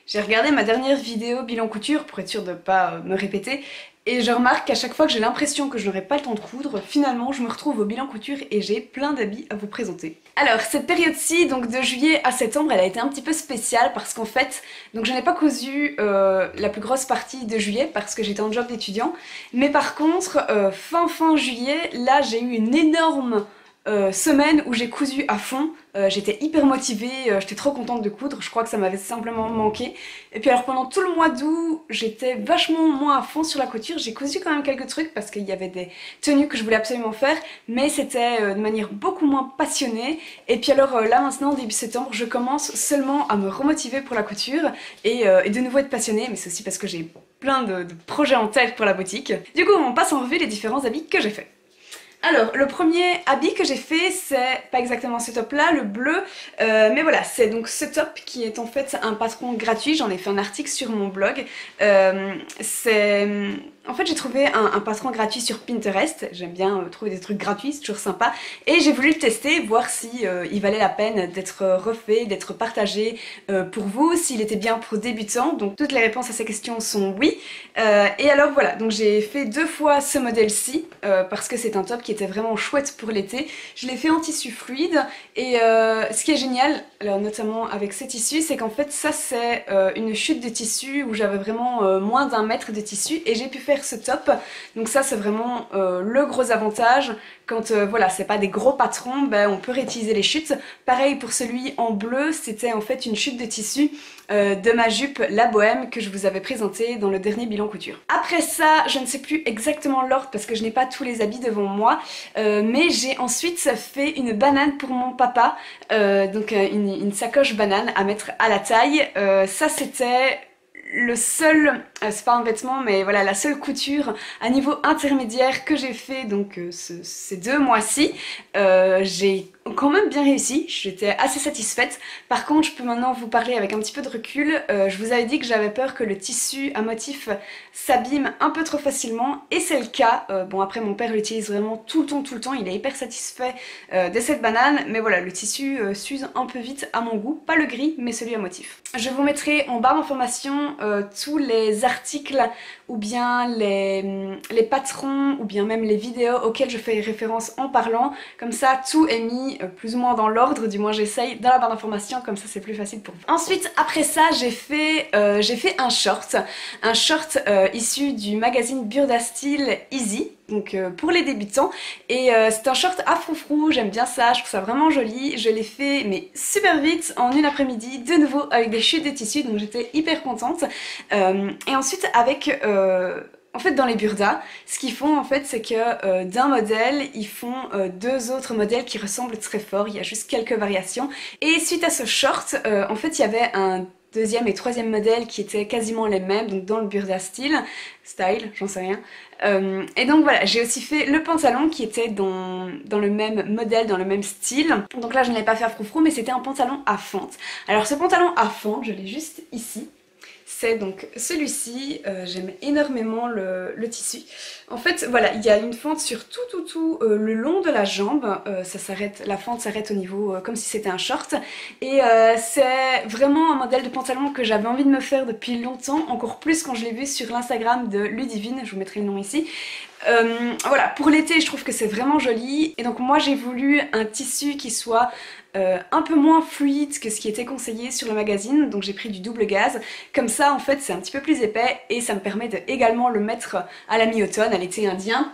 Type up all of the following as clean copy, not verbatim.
J'ai regardé ma dernière vidéo bilan couture pour être sûre de pas me répéter et je remarque qu'à chaque fois que j'ai l'impression que je n'aurai pas le temps de coudre, finalement je me retrouve au bilan couture et j'ai plein d'habits à vous présenter. Alors cette période-ci, donc de juillet à septembre, elle a été un petit peu spéciale parce qu'en fait, donc je n'ai pas cousu la plus grosse partie de juillet parce que j'étais en job d'étudiant, mais par contre fin juillet, là j'ai eu une énorme semaine où j'ai cousu à fond, j'étais hyper motivée, j'étais trop contente de coudre, je crois que ça m'avait simplement manqué. Et puis alors pendant tout le mois d'août, j'étais vachement moins à fond sur la couture, j'ai cousu quand même quelques trucs parce qu'il y avait des tenues que je voulais absolument faire, mais c'était de manière beaucoup moins passionnée. Et puis alors là maintenant, début septembre, je commence seulement à me remotiver pour la couture et de nouveau être passionnée, mais c'est aussi parce que j'ai plein de projets en tête pour la boutique. Du coup, on passe en revue les différents habits que j'ai faits. Alors, le premier habit que j'ai fait, c'est pas exactement ce top là, le bleu, mais voilà, c'est donc ce top qui est en fait un patron gratuit, j'en ai fait un article sur mon blog. En fait, j'ai trouvé un patron gratuit sur Pinterest, j'aime bien trouver des trucs gratuits, c'est toujours sympa, et j'ai voulu le tester, voir si il valait la peine d'être refait, d'être partagé pour vous, s'il était bien pour débutants. Donc toutes les réponses à ces questions sont oui. Et alors voilà, donc j'ai fait 2 fois ce modèle-ci, parce que c'est un top qui était vraiment chouette pour l'été. Je l'ai fait en tissu fluide, et ce qui est génial, alors notamment avec ce tissu, c'est qu'en fait ça c'est une chute de tissu où j'avais vraiment moins d'1 mètre de tissu, et j'ai pu faire ce top. Donc ça c'est vraiment le gros avantage. Quand voilà, c'est pas des gros patrons, ben, on peut réutiliser les chutes. Pareil pour celui en bleu, c'était en fait une chute de tissu de ma jupe La Bohème que je vous avais présentée dans le dernier bilan couture. Après ça, je ne sais plus exactement l'ordre parce que je n'ai pas tous les habits devant moi, mais j'ai ensuite fait une banane pour mon papa, donc une sacoche banane à mettre à la taille. Ça c'était le seul, c'est pas un vêtement mais voilà, la seule couture à niveau intermédiaire que j'ai fait donc ces 2 mois-ci. J'ai quand même bien réussi, j'étais assez satisfaite. Par contre je peux maintenant vous parler avec un petit peu de recul. Je vous avais dit que j'avais peur que le tissu à motif s'abîme un peu trop facilement et c'est le cas. Bon après mon père l'utilise vraiment tout le temps, il est hyper satisfait de cette banane, mais voilà, le tissu s'use un peu vite à mon goût, pas le gris mais celui à motif. Je vous mettrai en barre d'informations tous les articles ou bien les patrons ou bien même les vidéos auxquelles je fais référence en parlant, comme ça tout est mis plus ou moins dans l'ordre, du moins j'essaye, dans la barre d'informations, comme ça c'est plus facile pour vous. Ensuite après ça j'ai fait un short issu du magazine Burda Style Easy, donc pour les débutants, et c'est un short à froufrou, j'aime bien ça, je trouve ça vraiment joli. Je l'ai fait mais super vite en une après-midi, de nouveau avec des chutes de tissu, donc j'étais hyper contente. Et ensuite avec en fait dans les Burda, ce qu'ils font en fait c'est que d'un modèle ils font 2 autres modèles qui ressemblent très fort, il y a juste quelques variations, et suite à ce short en fait il y avait un 2e et 3e modèle qui étaient quasiment les mêmes, donc dans le Burda style, j'en sais rien. Et donc voilà, j'ai aussi fait le pantalon qui était dans le même modèle, dans le même style. Donc là je ne l'ai pas fait à froufrou, mais c'était un pantalon à fente. Alors ce pantalon à fente, je l'ai juste ici. C'est donc celui-ci, j'aime énormément le tissu. En fait, voilà, il y a une fente sur tout le long de la jambe, la fente s'arrête au niveau comme si c'était un short. Et c'est vraiment un modèle de pantalon que j'avais envie de me faire depuis longtemps, encore plus quand je l'ai vu sur l'Instagram de Ludivine, je vous mettrai le nom ici. Voilà, pour l'été je trouve que c'est vraiment joli, et donc moi j'ai voulu un tissu qui soit un peu moins fluide que ce qui était conseillé sur le magazine, donc j'ai pris du double gaze. Comme ça en fait c'est un petit peu plus épais et ça me permet de également le mettre à la mi-automne, à l'été indien.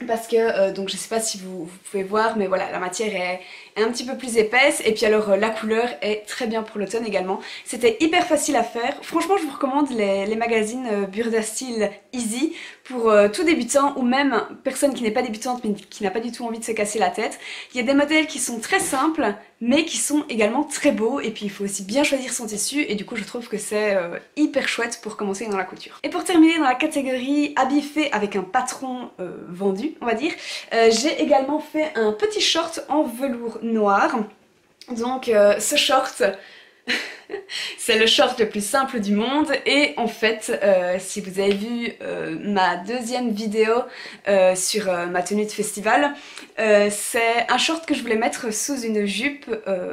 Parce que, donc je sais pas si vous pouvez voir, mais voilà, la matière est un petit peu plus épaisse, et puis alors la couleur est très bien pour l'automne également. C'était hyper facile à faire, franchement je vous recommande les magazines Burda Style Easy pour tout débutant ou même personne qui n'est pas débutante mais qui n'a pas du tout envie de se casser la tête. Il y a des modèles qui sont très simples mais qui sont également très beaux, et puis il faut aussi bien choisir son tissu, et du coup je trouve que c'est hyper chouette pour commencer dans la couture. Et pour terminer dans la catégorie habits faits avec un patron vendu, on va dire, j'ai également fait un petit short en velours noir. Donc ce short c'est le short le plus simple du monde, et en fait si vous avez vu ma 2e vidéo sur ma tenue de festival, c'est un short que je voulais mettre sous une jupe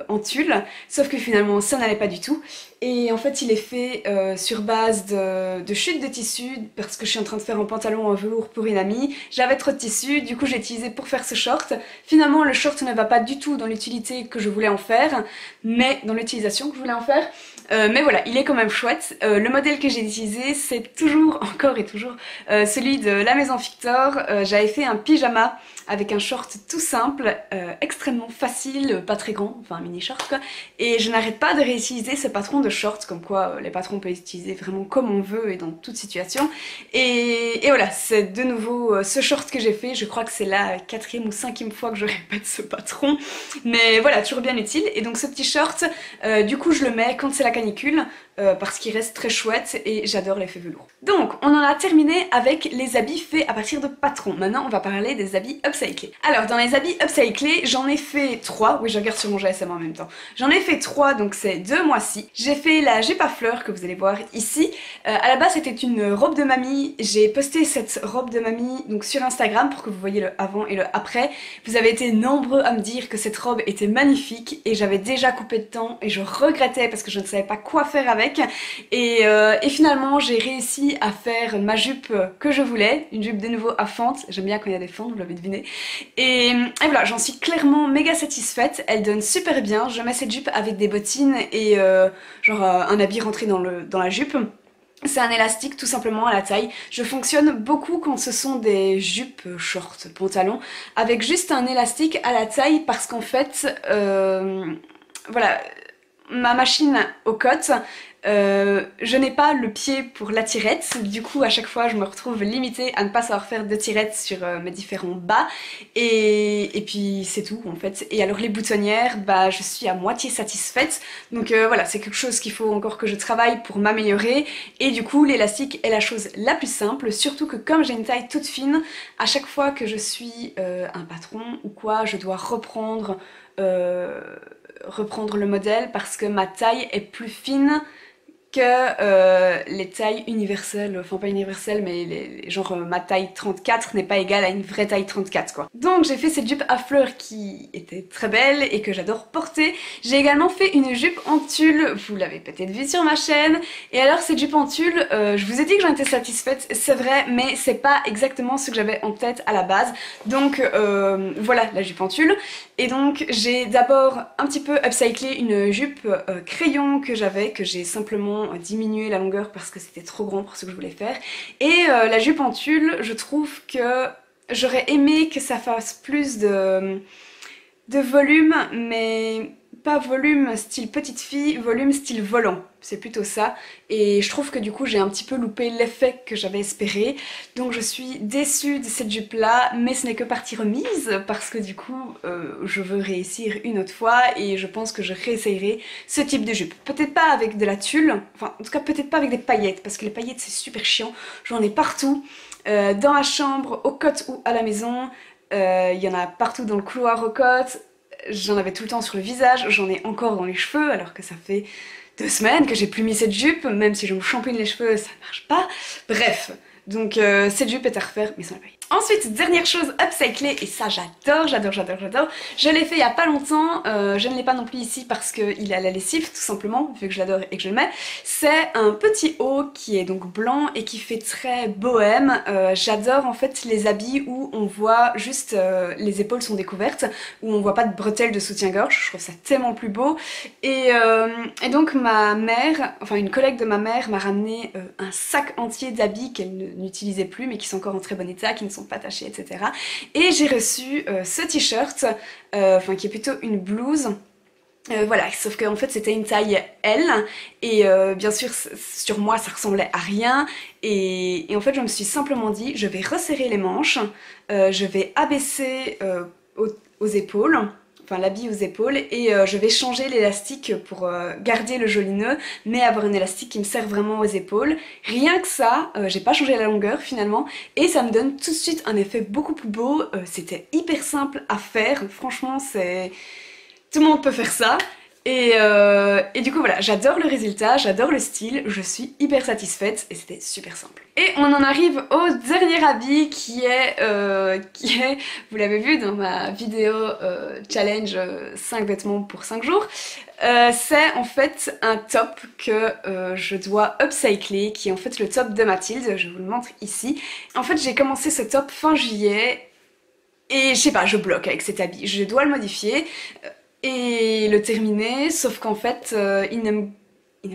en tulle, sauf que finalement ça n'allait pas du tout, et en fait il est fait sur base de chute de tissu parce que je suis en train de faire un pantalon en velours pour une amie. J'avais trop de tissu, du coup j'ai utilisé pour faire ce short. Finalement le short ne va pas du tout dans l'utilité que je voulais en faire, mais dans l'utilisation que je voulais en faire. Mais voilà, il est quand même chouette. Le modèle que j'ai utilisé, c'est toujours, encore et toujours, celui de la maison Victor. J'avais fait un pyjama avec un short tout simple, extrêmement facile, pas très grand, enfin un mini short quoi. Et je n'arrête pas de réutiliser ce patron de short, comme quoi les patrons peuvent utiliser vraiment comme on veut et dans toute situation. Et voilà, c'est de nouveau ce short que j'ai fait. Je crois que c'est la 4e ou 5e fois que je répète ce patron. Mais voilà, toujours bien utile. Et donc ce petit short, du coup je le mets quand c'est la canicule, parce qu'il reste très chouette et j'adore l'effet velours. Donc on en a terminé avec les habits faits à partir de patrons. Maintenant on va parler des habits upcyclés. Alors dans les habits upcyclés, j'en ai fait 3. Oui, je regarde sur mon GSM en même temps. J'en ai fait 3, donc c'est 2 mois-ci. J'ai fait la jupe à fleurs que vous allez voir ici. À la base c'était une robe de mamie. J'ai posté cette robe de mamie donc sur Instagram pour que vous voyez le avant et le après. Vous avez été nombreux à me dire que cette robe était magnifique et j'avais déjà coupé de temps et je regrettais parce que je ne savais pas quoi faire avec. Et finalement j'ai réussi à faire ma jupe que je voulais, une jupe de nouveau à fente. J'aime bien quand il y a des fentes, vous l'avez deviné. Et voilà, j'en suis clairement méga satisfaite, elle donne super bien. Je mets cette jupe avec des bottines et genre un habit rentré dans la jupe. C'est un élastique tout simplement à la taille. Je fonctionne beaucoup quand ce sont des jupes, shorts, pantalons, avec juste un élastique à la taille parce qu'en fait, voilà, ma machine aux cottes, je n'ai pas le pied pour la tirette, du coup à chaque fois je me retrouve limitée à ne pas savoir faire de tirette sur mes différents bas et puis c'est tout en fait. Et alors les boutonnières, bah je suis à moitié satisfaite, donc voilà, c'est quelque chose qu'il faut encore que je travaille pour m'améliorer. Et du coup l'élastique est la chose la plus simple, surtout que comme j'ai une taille toute fine, à chaque fois que je suis un patron ou quoi, je dois reprendre le modèle parce que ma taille est plus fine que les tailles universelles, enfin pas universelles mais genre ma taille 34 n'est pas égale à une vraie taille 34 quoi. Donc j'ai fait cette jupe à fleurs qui était très belle et que j'adore porter. J'ai également fait une jupe en tulle, vous l'avez peut-être vu sur ma chaîne. Et alors cette jupe en tulle, je vous ai dit que j'en étais satisfaite, c'est vrai, mais c'est pas exactement ce que j'avais en tête à la base. Donc voilà la jupe en tulle. Et donc j'ai d'abord un petit peu upcyclé une jupe crayon que j'ai simplement diminué la longueur parce que c'était trop grand pour ce que je voulais faire. Et la jupe en tulle, je trouve que j'aurais aimé que ça fasse plus de volume, mais pas volume style petite fille, volume style volant, c'est plutôt ça. Et je trouve que du coup j'ai un petit peu loupé l'effet que j'avais espéré. Donc je suis déçue de cette jupe là, mais ce n'est que partie remise parce que du coup je veux réussir une autre fois et je pense que je réessayerai ce type de jupe. Peut-être pas avec de la tulle, enfin en tout cas peut-être pas avec des paillettes parce que les paillettes c'est super chiant, j'en ai partout, dans la chambre, aux cottes ou à la maison, il y en a partout dans le couloir aux cottes. J'en avais tout le temps sur le visage, j'en ai encore dans les cheveux alors que ça fait 2 semaines que j'ai plus mis cette jupe, même si je me champouine les cheveux ça marche pas. Bref, donc cette jupe est à refaire mais sans la paille. Ensuite, dernière chose upcyclée, et ça j'adore, je l'ai fait il y a pas longtemps, je ne l'ai pas non plus ici parce qu'il est à la lessive tout simplement, vu que je l'adore et que je le mets. C'est un petit haut qui est donc blanc et qui fait très bohème. J'adore en fait les habits où on voit juste les épaules sont découvertes, où on voit pas de bretelles de soutien-gorge, je trouve ça tellement plus beau. Et donc ma mère, enfin une collègue de ma mère m'a ramené un sac entier d'habits qu'elle n'utilisait plus mais qui sont encore en très bon état, qui ne sont pas tachés, etc. Et j'ai reçu ce t-shirt, enfin qui est plutôt une blouse. Voilà, sauf qu'en fait c'était une taille L et bien sûr sur moi ça ressemblait à rien et en fait je me suis simplement dit je vais resserrer les manches, je vais abaisser aux épaules, enfin l'habit aux épaules et je vais changer l'élastique pour garder le joli nœud mais avoir un élastique qui me sert vraiment aux épaules. Rien que ça, j'ai pas changé la longueur finalement et ça me donne tout de suite un effet beaucoup plus beau. C'était hyper simple à faire, franchement c'est... Tout le monde peut faire ça. Et du coup voilà, j'adore le résultat, j'adore le style, je suis hyper satisfaite et c'était super simple. Et on en arrive au dernier habit qui est, vous l'avez vu dans ma vidéo challenge 5 vêtements pour 5 jours, c'est en fait un top que je dois upcycler, qui est en fait le top de Mathilde, je vous le montre ici. En fait j'ai commencé ce top fin juillet et je sais pas, je bloque avec cet habit, je dois le modifier et le terminer, sauf qu'en fait il ne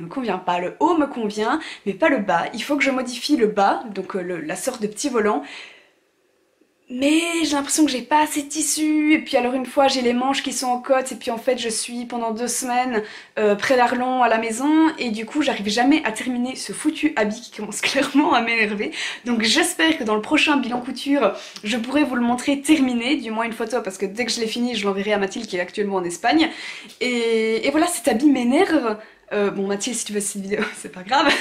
me convient pas. Le haut me convient, mais pas le bas. Il faut que je modifie le bas, donc la sorte de petit volant. Mais j'ai l'impression que j'ai pas assez de tissu, et puis alors une fois j'ai les manches qui sont en côte, et puis en fait je suis pendant 2 semaines près d'Arlon à la maison, et du coup j'arrive jamais à terminer ce foutu habit qui commence clairement à m'énerver. Donc j'espère que dans le prochain bilan couture, je pourrai vous le montrer terminé, du moins une photo, parce que dès que je l'ai fini, je l'enverrai à Mathilde qui est actuellement en Espagne. Et voilà, cet habit m'énerve. Bon Mathilde, si tu veux cette vidéo, c'est pas grave,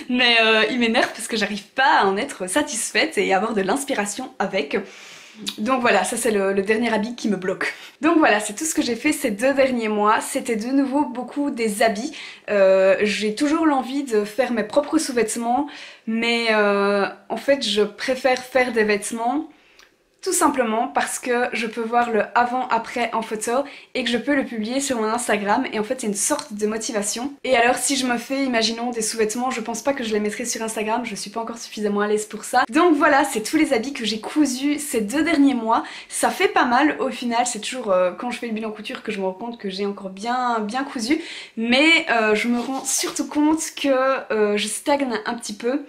mais il m'énerve parce que j'arrive pas à en être satisfaite et avoir de l'inspiration avec. Donc voilà, ça c'est le dernier habit qui me bloque. Donc voilà, c'est tout ce que j'ai fait ces 2 derniers mois. C'était de nouveau beaucoup des habits. J'ai toujours l'envie de faire mes propres sous-vêtements, mais en fait je préfère faire des vêtements tout simplement parce que je peux voir le avant-après en photo et que je peux le publier sur mon Instagram, et en fait c'est une sorte de motivation. Et alors si je me fais, imaginons, des sous-vêtements, je pense pas que je les mettrai sur Instagram, je suis pas encore suffisamment à l'aise pour ça. Donc voilà, c'est tous les habits que j'ai cousus ces 2 derniers mois. Ça fait pas mal au final, c'est toujours quand je fais le bilan couture que je me rends compte que j'ai encore bien cousu, mais je me rends surtout compte que je stagne un petit peu.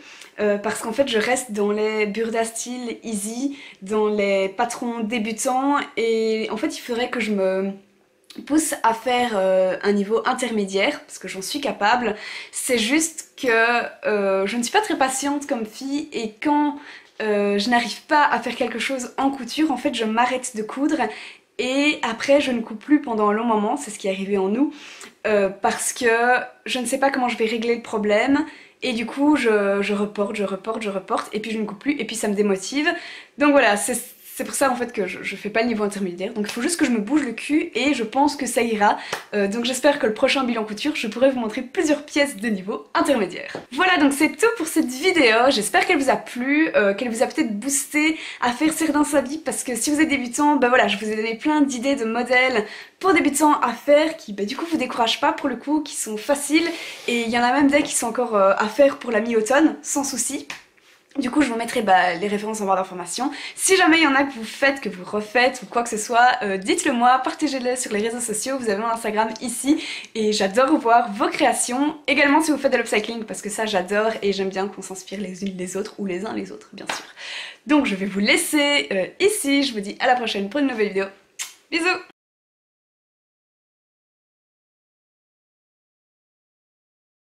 Parce qu'en fait je reste dans les Burda Style Easy, dans les patrons débutants, et en fait il faudrait que je me pousse à faire un niveau intermédiaire, parce que j'en suis capable. C'est juste que je ne suis pas très patiente comme fille, et quand je n'arrive pas à faire quelque chose en couture, en fait je m'arrête de coudre, et après je ne coupe plus pendant un long moment, c'est ce qui est arrivé en août, parce que je ne sais pas comment je vais régler le problème. Et du coup je reporte, et puis je ne coupe plus, et puis ça me démotive. Donc voilà, c'est pour ça en fait que je fais pas le niveau intermédiaire, donc il faut juste que je me bouge le cul et je pense que ça ira. Donc j'espère que le prochain bilan couture, je pourrai vous montrer plusieurs pièces de niveau intermédiaire. Voilà, donc c'est tout pour cette vidéo, j'espère qu'elle vous a plu, qu'elle vous a peut-être boosté à faire certains habits, parce que si vous êtes débutant, bah voilà, je vous ai donné plein d'idées de modèles pour débutants à faire qui bah du coup vous découragent pas pour le coup, qui sont faciles, et il y en a même des qui sont encore à faire pour la mi-automne, sans souci. Du coup je vous mettrai les références en barre d'informations. Si jamais il y en a que vous faites, que vous refaites ou quoi que ce soit, dites-le moi, partagez-le sur les réseaux sociaux, vous avez mon Instagram ici et j'adore voir vos créations. Également si vous faites de l'upcycling, parce que ça j'adore et j'aime bien qu'on s'inspire les unes les autres, ou les uns les autres bien sûr. Donc je vais vous laisser ici, je vous dis à la prochaine pour une nouvelle vidéo. Bisous!